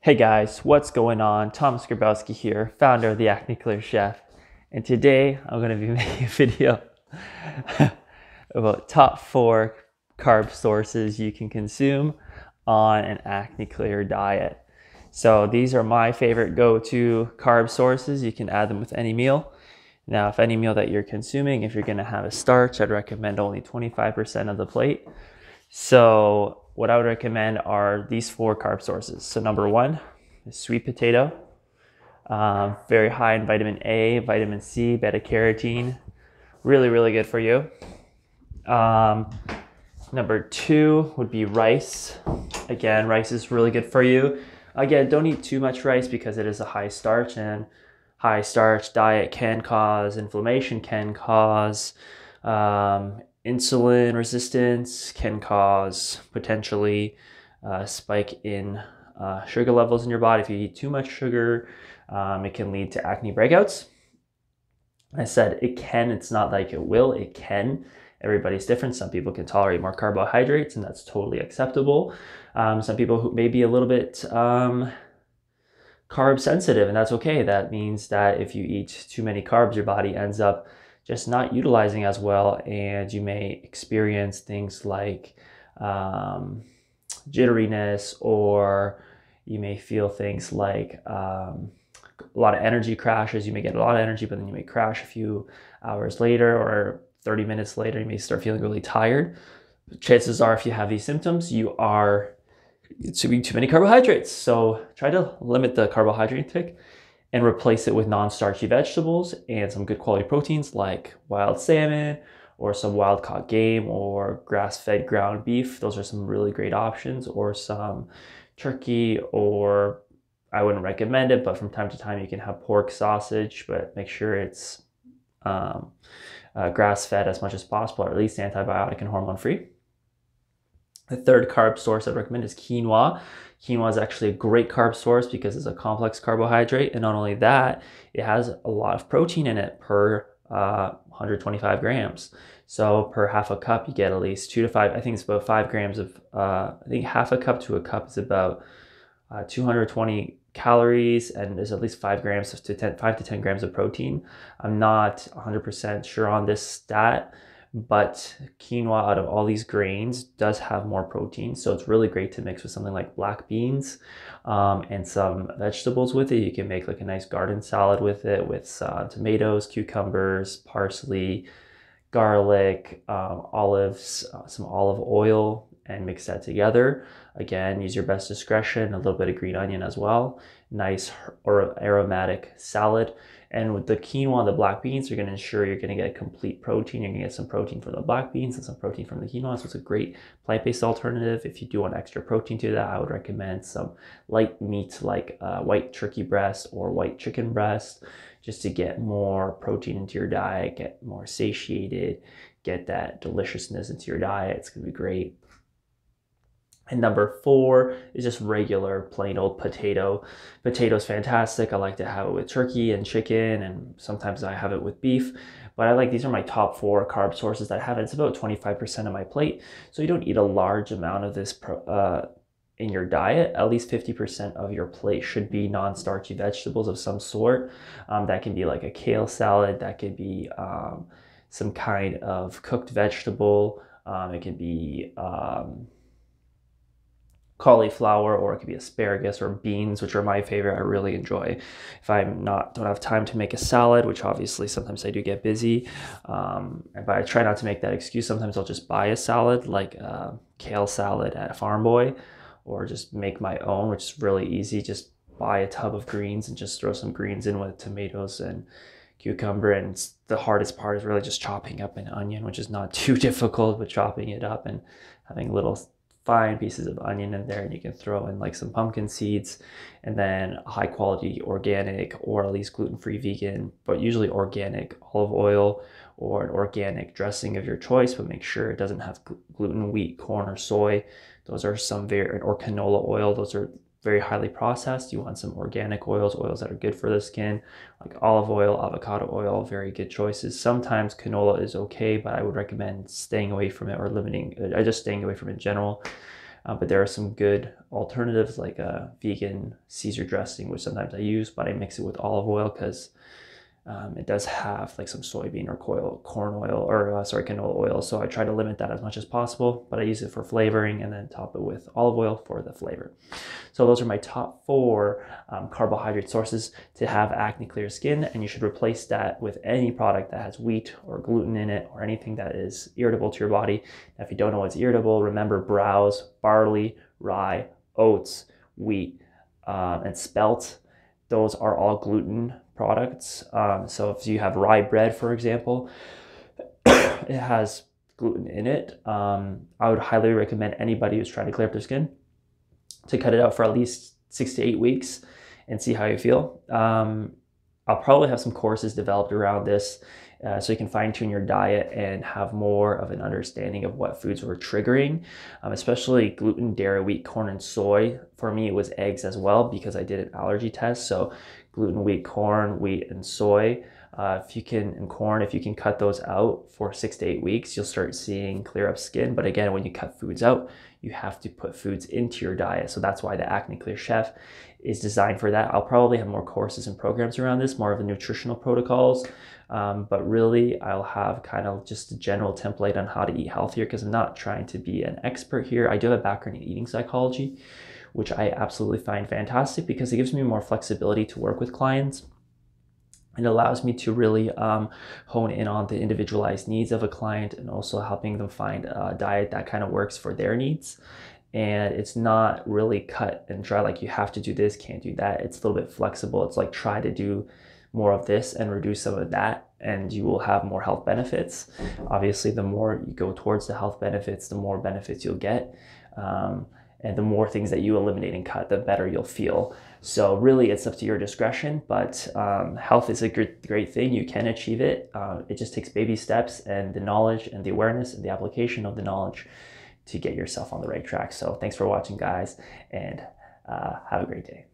Hey guys, what's going on? Thomas Grabowski here, founder of the Acne Clear Chef. And today I'm going to be making a video about top 4 carb sources you can consume on an acne clear diet. So these are my favorite go-to carb sources. You can add them with any meal. Now, if any meal that you're consuming, if you're going to have a starch, I'd recommend only 25% of the plate. So what I would recommend are these 4 carb sources. So number 1 is sweet potato, very high in vitamin A, vitamin C, beta carotene, really, really good for you. Number 2 would be rice. Again, rice is really good for you. Again, don't eat too much rice because it is a high starch, and high starch diet can cause inflammation, can cause insulin resistance, can cause potentially a spike in sugar levels in your body. If you eat too much sugar, it can lead to acne breakouts. I said it can, it's not like it will, it can. Everybody's different. Some people can tolerate more carbohydrates, and that's totally acceptable. Some people who may be a little bit carb sensitive, and that's okay. That means that if you eat too many carbs, your body ends up just not utilizing as well, and you may experience things like jitteriness, or you may feel things like a lot of energy crashes. You may get a lot of energy, but then you may crash a few hours later or 30 minutes later. You may start feeling really tired. Chances are, if you have these symptoms, you are consuming too many carbohydrates. So try to limit the carbohydrate intake and replace it with non-starchy vegetables and some good quality proteins like wild salmon or some wild caught game or grass-fed ground beef. Those are some really great options, or some turkey, or I wouldn't recommend it, but from time to time you can have pork sausage, but make sure it's grass-fed as much as possible, or at least antibiotic and hormone-free. The third carb source I'd recommend is quinoa. Quinoa is actually a great carb source because it's a complex carbohydrate, and not only that, it has a lot of protein in it per 125 grams. So per half a cup, you get at least 2 to 5. I think it's about 5 grams of. I think half a cup to a cup is about 220 calories, and there's at least 5 grams to 5 to 10 grams of protein. I'm not 100% sure on this stat, but quinoa, out of all these grains, does have more protein, so it's really great to mix with something like black beans and some vegetables with it. You can make like a nice garden salad with it, with tomatoes, cucumbers, parsley, garlic, olives, some olive oil, and mix that together. Again, use your best discretion, a little bit of green onion as well. Nice or aromatic salad. And with the quinoa and the black beans, you're going to ensure you're going to get complete protein. You're going to get some protein from the black beans and some protein from the quinoa. So it's a great plant-based alternative. If you do want extra protein to that, I would recommend some light meat like white turkey breast or white chicken breast, just to get more protein into your diet, get more satiated, get that deliciousness into your diet. It's going to be great. And number 4 is just regular plain old potato. Potato's fantastic. I like to have it with turkey and chicken, and sometimes I have it with beef. But these are my top 4 carb sources that I have it. It's about 25% of my plate. So you don't eat a large amount of this in your diet. At least 50% of your plate should be non-starchy vegetables of some sort. That can be like a kale salad. That could be some kind of cooked vegetable. It can be cauliflower, or it could be asparagus or beans, which are my favorite. I really enjoy. If don't have time to make a salad, which obviously sometimes I do get busy, but I try not to make that excuse. Sometimes I'll just buy a salad, like a kale salad at Farm Boy, or just make my own, which is really easy. Just buy a tub of greens and just throw some greens in with tomatoes and cucumber, and the hardest part is really just chopping up an onion, which is not too difficult, but chopping it up and having little fine pieces of onion in there, and you can throw in like some pumpkin seeds, and then high quality organic, or at least gluten-free vegan, but usually organic olive oil, or an organic dressing of your choice, but make sure it doesn't have gluten, wheat, corn, or soy. Those are some or canola oil. Those are very highly processed. You want some organic oils that are good for the skin, like olive oil, avocado oil, very good choices. Sometimes canola is okay, but I would recommend staying away from it, or just staying away from it in general. But there are some good alternatives like a vegan Caesar dressing, which sometimes I use, but I mix it with olive oil because it does have like some soybean or corn oil, or sorry, canola oil. So I try to limit that as much as possible, but I use it for flavoring and then top it with olive oil for the flavor. So those are my top 4 carbohydrate sources to have acne clear skin, and you should replace that with any product that has wheat or gluten in it or anything that is irritable to your body. Now, if you don't know what's irritable, remember browse, barley, rye, oats, wheat, and spelt. Those are all gluten products. So if you have rye bread, for example, it has gluten in it. I would highly recommend anybody who's trying to clear up their skin to cut it out for at least 6 to 8 weeks and see how you feel. I'll probably have some courses developed around this so you can fine tune your diet and have more of an understanding of what foods were triggering, especially gluten, dairy, wheat, corn, and soy. For me, it was eggs as well because I did an allergy test. So gluten, wheat, corn, wheat, and soy. If you can cut those out for 6 to 8 weeks, you'll start seeing clear up skin. But again, when you cut foods out, you have to put foods into your diet. So that's why the Acne Clear Chef is designed for that. I'll probably have more courses and programs around this, more of the nutritional protocols. But really, I'll have kind of just a general template on how to eat healthier because I'm not trying to be an expert here. I do have a background in eating psychology, which I absolutely find fantastic because it gives me more flexibility to work with clients. It allows me to really hone in on the individualized needs of a client and also helping them find a diet that kind of works for their needs. And it's not really cut and dry, like you have to do this, can't do that. It's a little bit flexible. It's like try to do more of this and reduce some of that, and you will have more health benefits. Obviously, the more you go towards the health benefits, the more benefits you'll get. And the more things that you eliminate and cut, the better you'll feel. So really, it's up to your discretion, but health is a great thing. You can achieve it. It just takes baby steps and the knowledge and the awareness and the application of the knowledge to get yourself on the right track. So thanks for watching, guys, and have a great day.